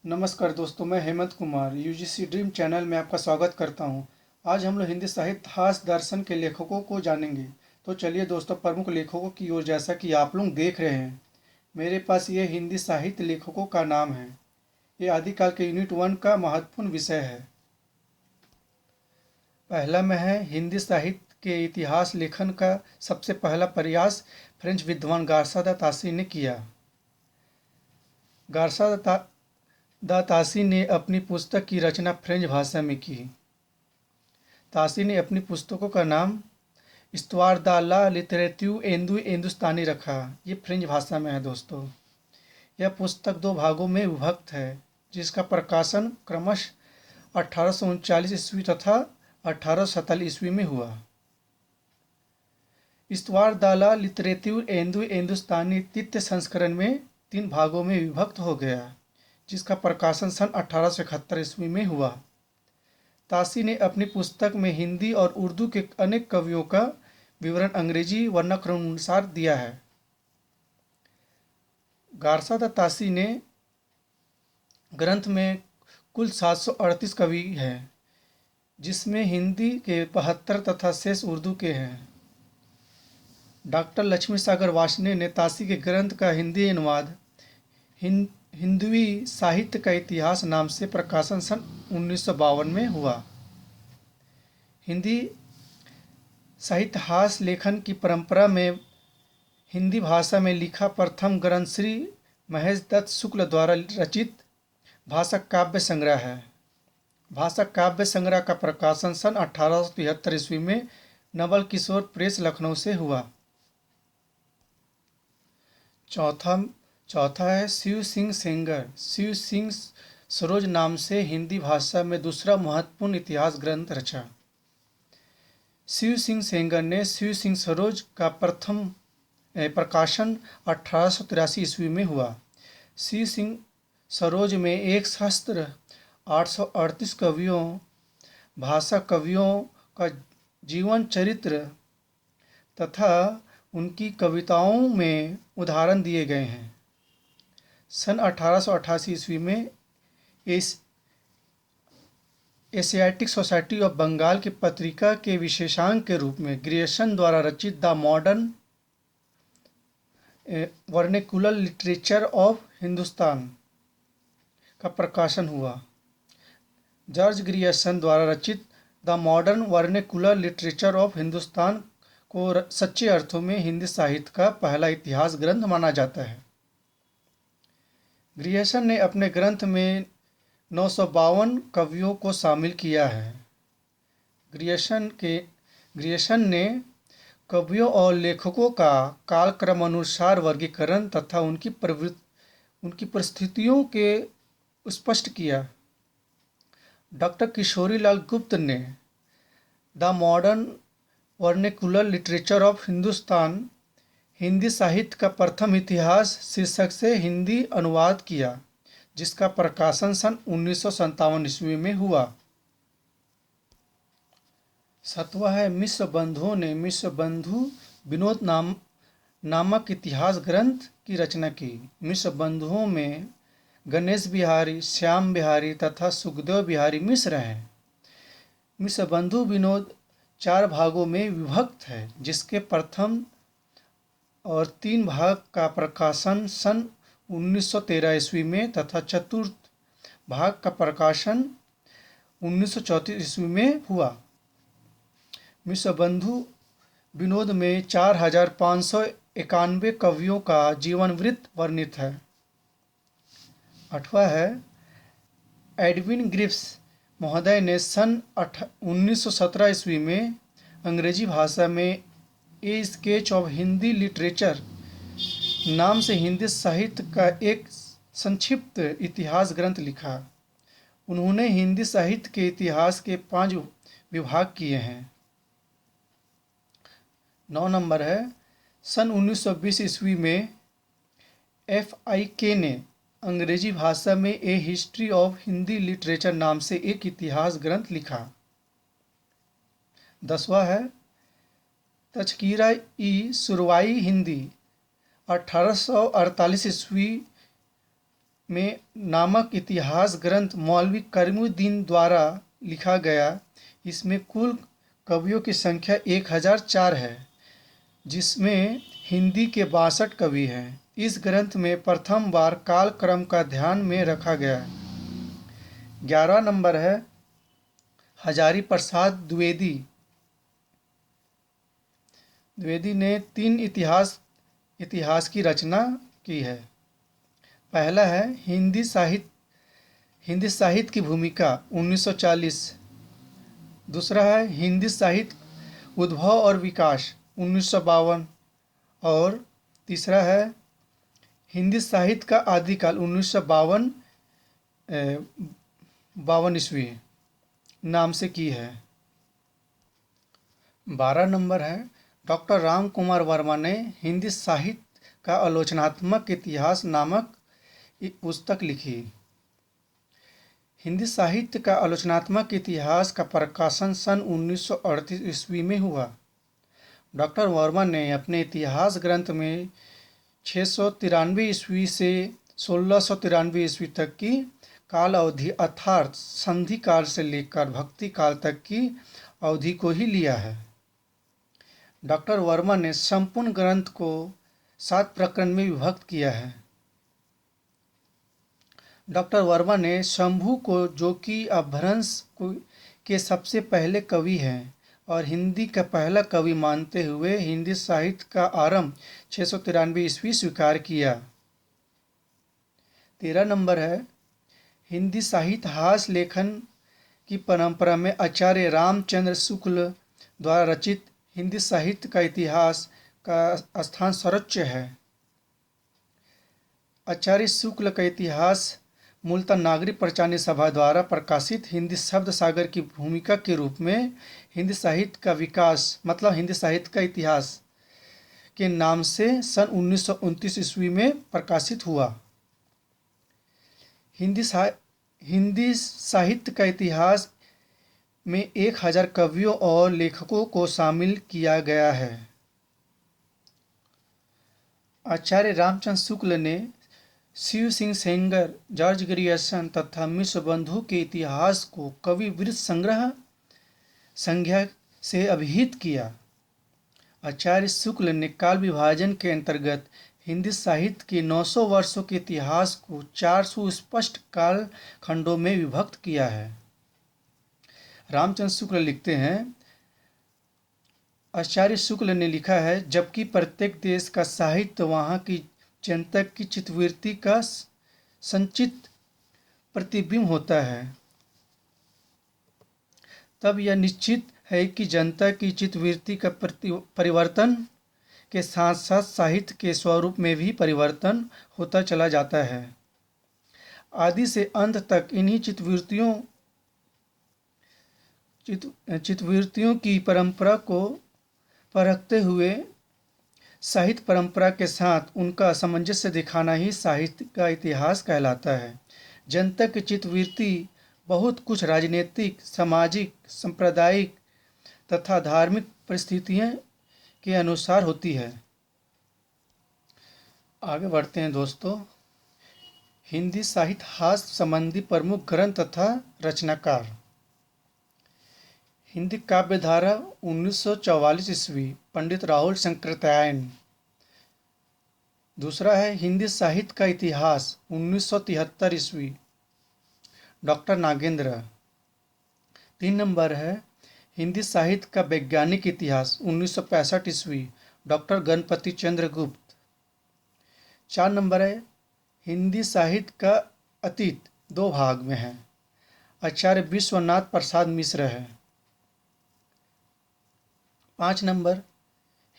नमस्कार दोस्तों, मैं Hemant Kumar UGC dream channel में आपका स्वागत करता हूं। आज हम लोग हिंदी साहित्य हास्य दर्शन के लेखकों को जानेंगे। तो चलिए दोस्तों, प्रमुख लेखकों की ओर, जैसा कि आप लोग देख रहे हैं मेरे पास ये हिंदी साहित्य लेखकों का नाम है। ये आदिकाल के यूनिट 1 का महत्वपूर्ण विषय है। पहला में है हिंदी साहित्य के इतिहास लेखन का सबसे पहला प्रयास फ्रेंच विद्वान गार्सा दा तासी ने किया। गार्सा दा तासी ने अपनी पुस्तक की रचना फ्रेंच भाषा में की। तासी ने अपनी पुस्तकों का नाम इस्तवार दा ला लिटरेट्यू हिंदुस्तानी रखा। ये फ्रेंच भाषा में है दोस्तों। यह पुस्तक दो भागों में विभक्त है, जिसका प्रकाशन क्रमशः 1839 ईस्वी तथा 1847 ईस्वी में हुआ। इस्तवार दा ला लिटरेट्यू हिंदुस्तानी तृतीय संस्करण में 3 भागों में विभक्त हो गया, जिसका प्रकाशन सन 1871 ईस्वी में हुआ। तासी ने अपनी पुस्तक में हिंदी और उर्दू के अनेक कवियों का विवरण अंग्रेजी वर्णानुक्रमानुसार दिया है। गार्सा दा तासी ने ग्रंथ में कुल 738 कवि हैं, जिसमें हिंदी के 72 तथा शेष उर्दू के हैं। डॉक्टर लक्ष्मी सागर वार्ष्णेय ने तासी के ग्रंथ का हिंदी अनुवाद हिंदवी साहित्य का इतिहास नाम से प्रकाशन सन 1952 में हुआ। हिंदी साहित्य हास्य लेखन की परंपरा में हिंदी भाषा में लिखा प्रथम ग्रंथ श्री महेश दत्त शुक्ल द्वारा रचित भाषा काव्य संग्रह है। भाषा काव्य संग्रह का प्रकाशन सन 1873 ईस्वी में नवल किशोर प्रेस लखनऊ से हुआ। चौथा है शिव सिंह सेंगर। शिव सिंह सरोज नाम से हिंदी भाषा में दूसरा महत्वपूर्ण इतिहास ग्रंथ रचा। शिव सिंह सेंगर ने शिव सिंह सरोज का प्रथम प्रकाशन 1883 ईस्वी में हुआ। शिव सिंह सरोज में एक सहस्त्र 838 कवियों, भाषा कवियों का जीवन चरित्र तथा उनकी कविताओं में उदाहरण दिए गए हैं। सन 1888 ईस्वी में एशियाटिक सोसाइटी ऑफ बंगाल की पत्रिका के विशेषांक के रूप में ग्रियर्सन द्वारा रचित the modern vernacular literature of Hindustan का प्रकाशन हुआ। जॉर्ज ग्रियर्सन द्वारा रचित the modern vernacular literature of Hindustan को सच्चे अर्थों में हिंदी साहित्य का पहला इतिहास ग्रंथ माना जाता है। ग्रियर्सन ने अपने ग्रंथ में 952 कवियों को शामिल किया है। ग्रियर्सन ने कवियों और लेखकों का कालक्रम अनुसार वर्गीकरण तथा उनकी परिस्थितियों के स्पष्ट किया। डॉक्टर किशोरीलाल गुप्त ने the modern vernacular literature of Hindustan Hindi साहित्य का प्रथम इतिहास शीर्षक से हिंदी अनुवाद किया, जिसका प्रकाशन सन 1957 ईस्वी में हुआ। 7वां है मिश्र बंधुओं ने मिश्र बंधु विनोद नामक इतिहास ग्रंथ की रचना की। मिश्र बंधुओं में गणेश बिहारी, श्याम बिहारी तथा सुखदेव बिहारी मिश्र हैं। मिश्र बंधु विनोद 4 भागों में विभक्त है, जिसके प्रथम और 3 भाग का प्रकाशन सन 1913 ईस्वी में तथा चतुर्थ भाग का प्रकाशन 1934 ईस्वी में हुआ। मिश्र बंधु विनोद में 4591 कवियों का जीवन वृत्त वर्णित है। 8वां है एडविन ग्रिफ्स महोदय ने सन 1917 ईस्वी में अंग्रेजी भाषा में ए स्केच ऑफ हिंदी लिटरेचर नाम से हिंदी साहित्य का एक संक्षिप्त इतिहास ग्रंथ लिखा। उन्होंने हिंदी साहित्य के इतिहास के 5 विभाग किए हैं। 9 नंबर है सन 1920 ईस्वी में FIK ने अंग्रेजी भाषा में ए हिस्ट्री ऑफ हिंदी लिटरेचर नाम से एक इतिहास ग्रंथ लिखा। 10वां है तज़किरा सुरवाई हिंदी 1848 ईस्वी में नामक इतिहास ग्रंथ मौलवी करीमुद्दीन द्वारा लिखा गया। इसमें कुल कवियों की संख्या 1004 है, जिसमें हिंदी के 62 कवि हैं। इस ग्रंथ में प्रथम बार काल क्रम का ध्यान में रखा गया है। 11 नंबर है हजारी प्रसाद द्विवेदी। द्विवेदी ने 3 इतिहास की रचना की है। पहला है हिंदी साहित्य की भूमिका 1940। दूसरा है हिंदी साहित्य उद्भव और विकास 1952। और तीसरा है हिंदी साहित्य का आदिकाल 1952 ईस्वी नाम से की है। 12 नंबर है डॉक्टर राम कुमार वर्मा ने हिंदी साहित्य का आलोचनात्मक इतिहास नामक एक पुस्तक लिखी। हिंदी साहित्य का आलोचनात्मक इतिहास का प्रकाशन सन 1938 ईस्वी में हुआ। डॉक्टर वर्मा ने अपने इतिहास ग्रंथ में 693 ईस्वी से 1693 ईस्वी तक की काल अवधि अर्थात संधि काल से लेकर भक्ति काल तक की अवधि को ही लिया है। डॉक्टर वर्मा ने संपूर्ण ग्रंथ को 7 प्रकरण में विभक्त किया है। डॉक्टर वर्मा ने शंभू को, जो कि अपभ्रंश के सबसे पहले कवि हैं और हिंदी का पहला कवि मानते हुए हिंदी साहित्य का आरंभ 693 ईस्वी स्वीकार किया। 13 नंबर है हिंदी साहित्य हास लेखन की परंपरा में आचार्य रामचंद्र शुक्ल द्वारा रचित हिंदी साहित्य का इतिहास का स्थान सर्वोच्च है। आचार्य शुक्ल का इतिहास मूलतः नागरिक पंचानन सभा द्वारा प्रकाशित हिंदी शब्द सागर की भूमिका के रूप में हिंदी साहित्य का विकास मतलब हिंदी साहित्य का इतिहास के नाम से सन 1929 ईस्वी में प्रकाशित हुआ। हिंदी साहित्य का इतिहास में 1000 कवियों और लेखकों को शामिल किया गया है। आचार्य रामचंद्र शुक्ल ने शिव सिंह सेंगर, जॉर्ज ग्रियर्सन तथा मिश्र बंधु के इतिहास को कवि वृत्त संग्रह संज्ञा से अभिहित किया। आचार्य शुक्ल ने काल विभाजन के अंतर्गत हिंदी साहित्य के 900 वर्षों के इतिहास को 400 स्पष्ट काल खंडों में विभक्त किया है। रामचंद्र शुक्ल लिखते हैं, आचार्य शुक्ल ने लिखा है, जबकि प्रत्येक देश का साहित्य वहाँ की जनता की चित्तवृत्ति का संचित प्रतिबिंब होता है, तब यह निश्चित है कि जनता की चित्तवृत्ति का परिवर्तन के साथ साथ साहित्य के स्वरूप में भी परिवर्तन होता चला जाता है। आदि से अंत तक इन्हीं चित्तवृत्तियों की परंपरा को परखते हुए साहित्य परंपरा के साथ उनका सामंजस्य दिखाना ही साहित्य का इतिहास कहलाता है। जनता की चित्तवृत्ति बहुत कुछ राजनीतिक, सामाजिक, सांप्रदायिक तथा धार्मिक परिस्थितियों के अनुसार होती है। आगे बढ़ते हैं दोस्तों। हिंदी साहित्य हास संबंधी प्रमुख ग्रंथ तथा रचनाकार। हिंदी काव्य धारा 1944 ईस्वी पंडित राहुल शंकरत्यायन। दूसरा है हिंदी साहित्य का इतिहास 1973 ईस्वी डॉक्टर नागेंद्र। 3 नंबर है हिंदी साहित्य का वैज्ञानिक इतिहास 1965 ईस्वी डॉक्टर गणपति चंद्र गुप्त। 4 नंबर है हिंदी साहित्य का अतीत 2 भाग में है, आचार्य विश्वनाथ प्रसाद मिश्र है। 5 नंबर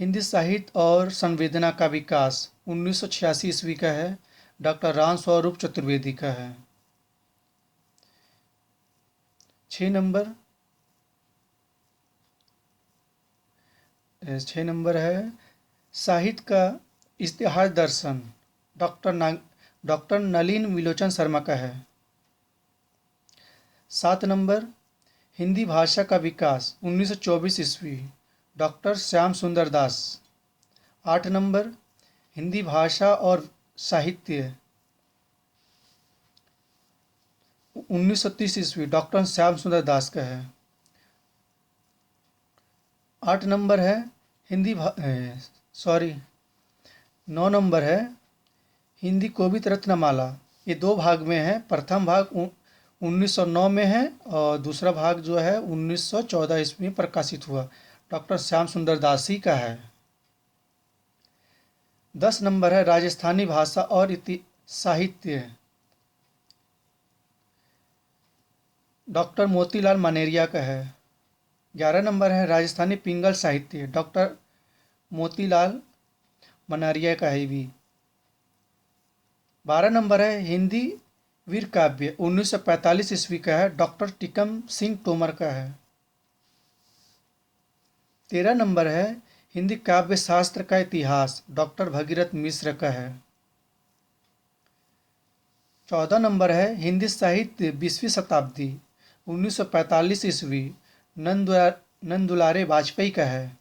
हिंदी साहित्य और संवेदना का विकास 1986 ईस्वी का है, डॉक्टर राम स्वरूप चतुर्वेदी का है। 6 नंबर है साहित्य का इतिहास दर्शन डॉक्टर नलिन विलोचन शर्मा का है। 7 नंबर हिंदी भाषा का विकास 1924 ईस्वी डॉक्टर श्याम सुंदर दास। 8 नंबर हिंदी भाषा और साहित्य 1930 ईस्वी डॉक्टर श्याम सुंदर दास का है। 8 नंबर है हिंदी 9 नंबर है हिंदी कोविद रत्नमाला। ये 2 भाग में है। प्रथम भाग 1909 में है और दूसरा भाग जो है 1914 ईस्वी में प्रकाशित हुआ। डॉक्टर श्याम सुंदर दास ही का है। 10 नंबर है राजस्थानी भाषा और साहित्य, डॉक्टर मोतीलाल मनेरिया का है। 11 नंबर है राजस्थानी पिंगल साहित्य, डॉक्टर मोतीलाल मनारिया का है भी। 12 नंबर है हिंदी वीर काव्य 1945 ईस्वी का है, डॉक्टर टीकम सिंह तोमर का है। 13 नंबर है हिंदी काव्य शास्त्र का इतिहास, डॉक्टर भगीरथ मिश्र का है। 14 नंबर है हिंदी साहित्य 20वीं शताब्दी 1945 ईस्वी, नंदुलारे वाजपेयी का है।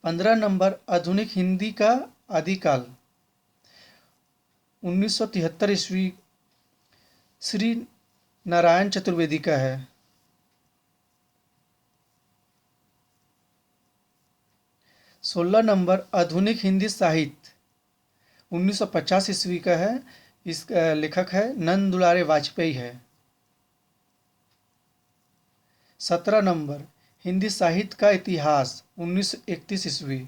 15 नंबर आधुनिक हिंदी का आदिकाल 1973 ईस्वी, श्री नारायण चतुर्वेदी का है। 16 नंबर आधुनिक हिंदी साहित्य 1950 ईस्वी का है। इसका लेखक है नंदुलारे वाजपेयी है। 17 नंबर हिंदी साहित्य का इतिहास 1931 ईस्वी,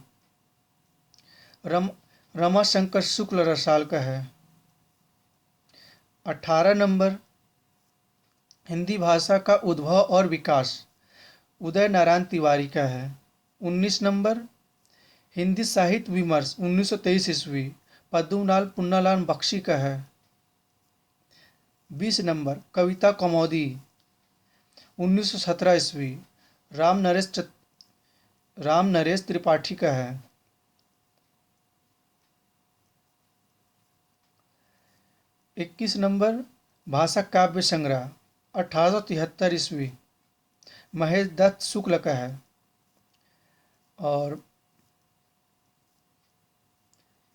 रमाशंकर शुक्ल रसाल का है। 18 नंबर हिंदी भाषा का उद्भव और विकास, उदय नारायण तिवारी का है। 19 नंबर हिंदी साहित्य विमर्श 1923 ईस्वी, पद्मलाल पुन्नालाल बख्शी का है। 20 नंबर कविता कौमुदी 1917 ईस्वी, राम नरेश त्रिपाठी का है। 21 नंबर भाषा काव्य संग्रह 1873 ईस्वी, महेश दत्त शुक्ल का है। और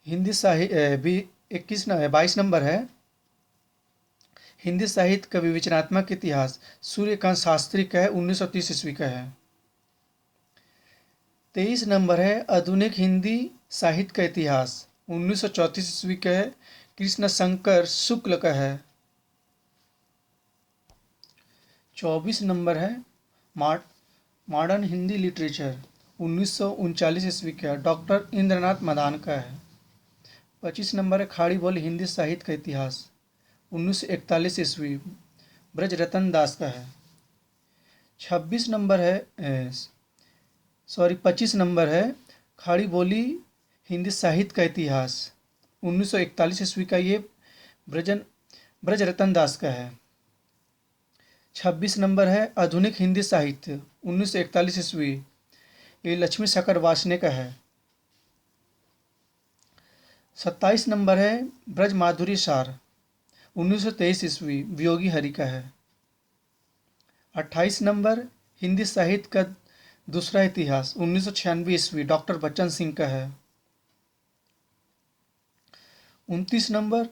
हिंदी साहित्य 22 नंबर है हिंदी साहित्य का विवेचनात्मक इतिहास, सूर्यकांत शास्त्री का है, 1930 ईस्वी का है। 23 नंबर है आधुनिक हिंदी साहित्य का इतिहास, 1934 ईस्वी का है, कृष्ण शंकर शुक्ल का है। 24 नंबर है मॉडर्न हिंदी लिटरेचर 1939 ईस्वी का, डॉक्टर इंद्रनाथ मदान का है। 25 नंबर है खाड़ी बोली हिंदी साहित्य का इतिहास 1941 ईस्वी, ब्रजरतन दास का है। 26 नंबर है 25 नंबर है खाड़ी बोली हिंदी साहित्य का इतिहास 1941 ईस्वी का, ये ब्रजरतन दास का है। 26 नंबर है आधुनिक हिंदी साहित्य 1941 ईस्वी, ये लक्ष्मी सागर वासने का है। 27 नंबर है ब्रज माधुरी सार 1923 ईस्वी, वियोगी हरि का है। 28 नंबर हिंदी साहित्य का दूसरा इतिहास 1996 ईस्वी, डॉक्टर बच्चन सिंह का है। 29 नंबर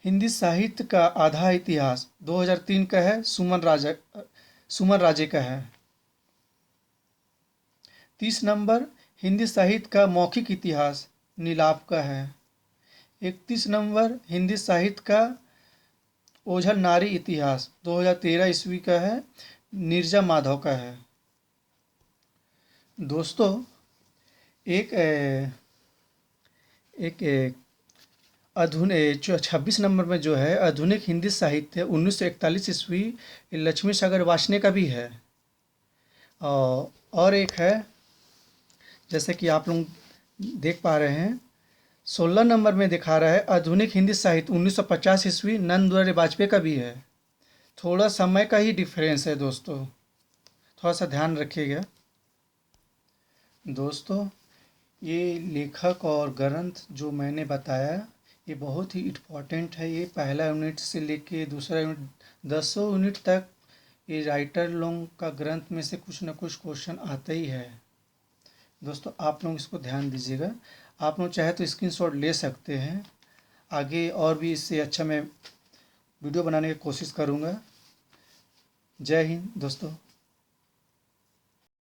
हिंदी साहित्य का आधा इतिहास 2003 का है, सुमन राजे का है। 30 नंबर हिंदी साहित्य का मौखिक इतिहास नीलाप का है। 31 नंबर हिंदी साहित्य का ओझल नारी इतिहास 2013 ईस्वी का है, नीरजा माधव का है। दोस्तों एक 26 नंबर में जो है आधुनिक हिंदी साहित्य 1941 ईस्वी, लक्ष्मी सागर वासने का भी है। और एक है जैसे कि आप लोग देख पा रहे हैं 16 नंबर में दिखा रहा है आधुनिक हिंदी साहित्य 1950 ईस्वी, नंदुलारे वाजपेयी का भी है। थोड़ा समय का ही डिफरेंस है दोस्तों, थोड़ा सा ध्यान रखिएगा। दोस्तों ये लेखक और ग्रंथ जो मैंने बताया ये बहुत ही इम्पोर्टेंट है। ये पहला यूनिट से लेके दूसरा यूनिट 10 यूनिट तक ये राइटर लोग का ग्रंथ में से कुछ न कुछ क्वेश्चन आता ही है। दोस्तों आप लोग इसको ध्यान दीजिएगा। आप लोग चाहे तो स्क्रीनशॉट ले सकते हैं, आगे और भी इससे अच्छा मैं वीडियो बनाने की कोशिश करूँगा। जय हिंद दोस्तों।